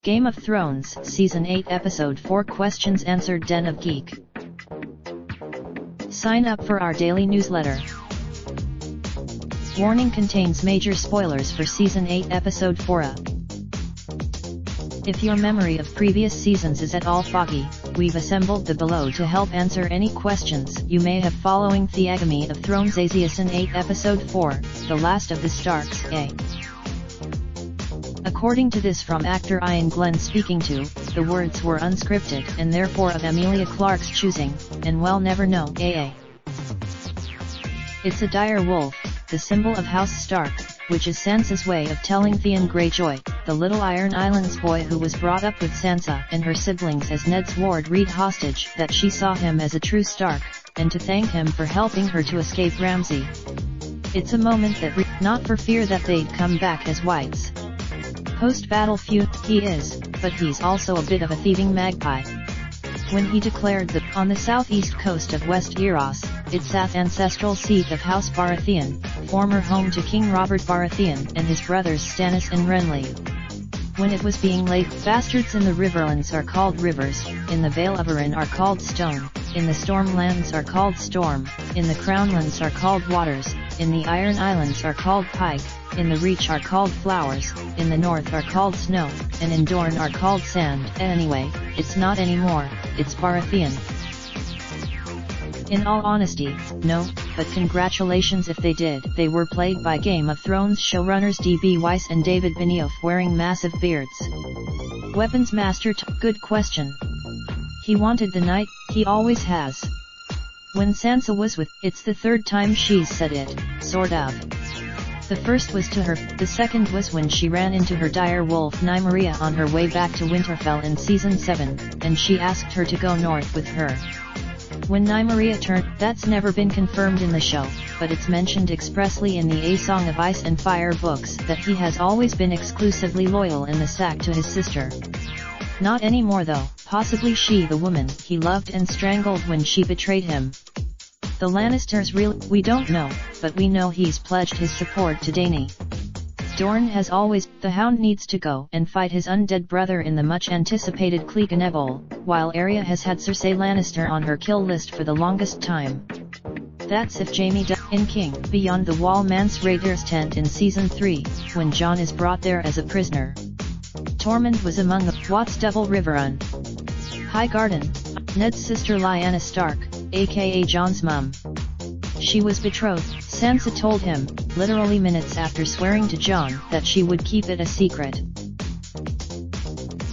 Game of Thrones, Season 8 Episode 4 Questions Answered. Den of Geek. Sign up for our daily newsletter. Warning: contains major spoilers for Season 8 Episode 4. If your memory of previous seasons is at all foggy, we've assembled the below to help answer any questions you may have following Theagamy of Thrones Season 8 Episode 4, The Last of the Starks. According to this from actor Ian Glenn speaking to, the words were unscripted and therefore of Emilia Clarke's choosing, and we'll never know. It's a dire wolf, the symbol of House Stark, which is Sansa's way of telling Theon Greyjoy, the little Iron Islands boy who was brought up with Sansa and her siblings as Ned's ward Reed hostage, that she saw him as a true Stark, and to thank him for helping her to escape Ramsay. It's a moment that not for fear that they'd come back as whites. Post-battle feud, he is, but he's also a bit of a thieving magpie. When he declared that on the southeast coast of West Eros, it sat ancestral seat of House Baratheon, former home to King Robert Baratheon and his brothers Stannis and Renly. When it was being laid, bastards in the Riverlands are called rivers, in the Vale of Arryn are called stone, in the Stormlands are called storm, in the Crownlands are called waters, in the Iron Islands are called pike, in the Reach are called flowers, in the North are called snow, and in Dorne are called sand. Anyway, it's not anymore, it's Baratheon. In all honesty, no, but congratulations if they did. They were played by Game of Thrones showrunners D.B. Weiss and David Benioff, wearing massive beards. Weapons master good question. He wanted the night, he always has. When Sansa was with, it's the third time she's said it, sort of. The first was to her, the second was when she ran into her dire wolf Nymeria on her way back to Winterfell in Season 7, and she asked her to go north with her. When Nymeria turned, that's never been confirmed in the show, but it's mentioned expressly in the A Song of Ice and Fire books that he has always been exclusively loyal in the sack to his sister. Not anymore though, possibly she the woman he loved and strangled when she betrayed him. The Lannisters we don't know, but we know he's pledged his support to Dany. Dorne has always, the Hound needs to go and fight his undead brother in the much-anticipated Clegane, while Arya has had Cersei Lannister on her kill list for the longest time. That's if Jaime in King Beyond the Wall Mance Rayder's tent in Season 3, when Jon is brought there as a prisoner. Tormund was among the Watts Double Riverrun. Highgarden, Ned's sister Lyanna Stark, aka Jon's mum. She was betrothed, Sansa told him, literally minutes after swearing to Jon that she would keep it a secret.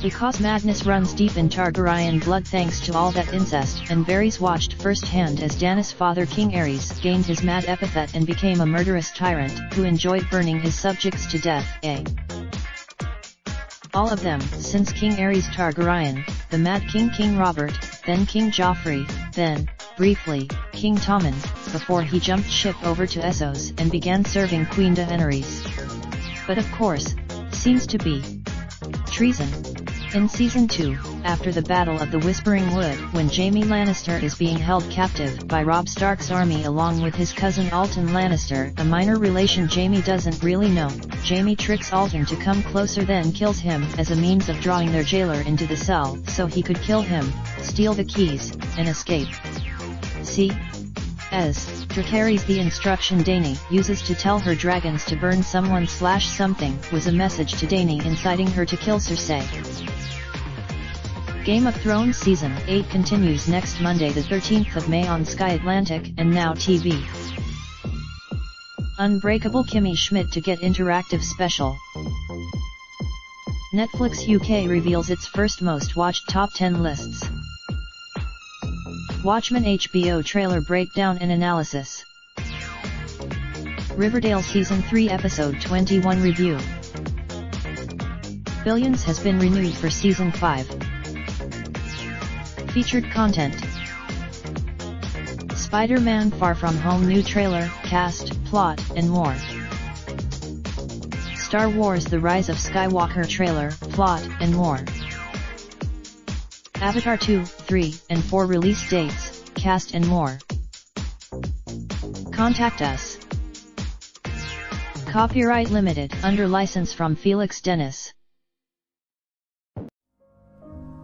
Because madness runs deep in Targaryen blood thanks to all that incest, and Varys watched firsthand as Stannis' father King Aerys gained his mad epithet and became a murderous tyrant who enjoyed burning his subjects to death. All of them, since King Aerys Targaryen, the Mad King Robert, then King Joffrey, then, briefly, King Tommen, before he jumped ship over to Essos and began serving Queen Daenerys. But of course, seems to be treason. In Season 2, after the Battle of the Whispering Wood, when Jaime Lannister is being held captive by Robb Stark's army along with his cousin Alton Lannister, a minor relation Jaime doesn't really know, Jaime tricks Alton to come closer then kills him as a means of drawing their jailer into the cell so he could kill him, steal the keys, and escape. See? As carries the instruction Dany uses to tell her dragons to burn someone/something was a message to Dany inciting her to kill Cersei. Game of Thrones Season 8 continues next Monday the 13th of May on Sky Atlantic and Now TV. Unbreakable Kimmy Schmidt to get interactive special. Netflix UK reveals its first most watched top 10 lists. Watchmen HBO trailer breakdown and analysis. Riverdale Season 3 Episode 21 review. Billions has been renewed for Season 5. Featured content. Spider-Man Far From Home new trailer, cast, plot, and more. Star Wars The Rise of Skywalker trailer, plot, and more. Avatar 2, 3, and 4 release dates. cast and more. Contact us. Copyright limited, under license from Felix Dennis.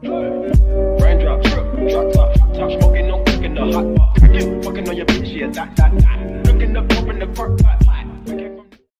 Raindrop, drop top, smoking, no cooking the hot pot. Fucking on your bitch, yeah, that. Looking up, open the park pot.